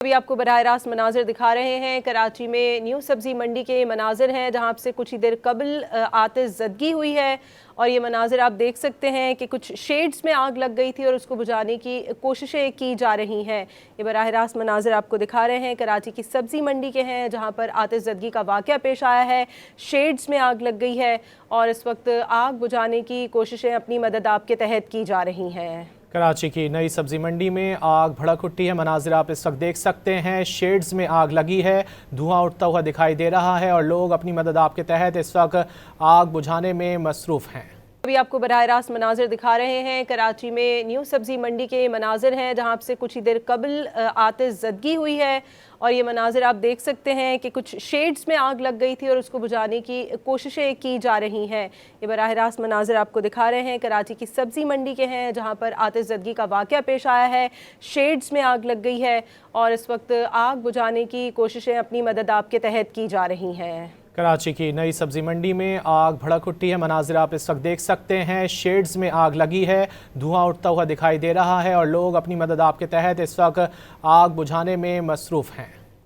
अभी आपको बराह रास्त मनाजिर दिखा रहे हैं। कराची में न्यू सब्ज़ी मंडी के मनाजिर हैं जहां से कुछ ही देर कबल आतिशज़दगी हुई है और ये मनाजिर आप देख सकते हैं कि कुछ शेड्स में आग लग गई थी और उसको बुझाने की कोशिशें की जा रही हैं। ये बराह रास्त मनाजिर आपको दिखा रहे हैं कराची की सब्ज़ी मंडी के हैं जहां पर आतिशज़दगी का वाक़या पेश आया है। शेड्स में आग लग गई है और इस वक्त आग बुझाने की कोशिशें अपनी मदद आपके तहत की जा रही हैं। कराची की नई सब्जी मंडी में आग भड़क उठी है। मनाजिर आप इस वक्त देख सकते हैं, शेड्स में आग लगी है, धुआं उठता हुआ दिखाई दे रहा है और लोग अपनी मदद आपके तहत इस वक्त आग बुझाने में मसरूफ़ हैं। अभी आपको बराह रास्त मनाजिर दिखा रहे हैं। कराची में न्यू सब्ज़ी मंडी के मनाजिर हैं जहां से कुछ ही देर कबल आतिशज़दगी हुई है और ये मनाजिर आप देख सकते हैं कि कुछ शेड्स में आग लग गई थी और उसको बुझाने की कोशिशें की जा रही हैं। ये बराह रास्त मनाजिर आपको दिखा रहे हैं कराची की सब्ज़ी मंडी के हैं जहां पर आतिशज़दगी का वाक़या पेश आया है। शेड्स में आग लग गई है और इस वक्त आग बुझाने की कोशिशें अपनी मदद आपके तहत की जा रही हैं। कराची की नई सब्जी मंडी में आग भड़क उठी है। मनाजिर आप इस वक्त देख सकते हैं, शेड्स में आग लगी है, धुआं उठता हुआ दिखाई दे रहा है और लोग अपनी मदद आपके तहत इस वक्त आग बुझाने में मसरूफ़ हैं।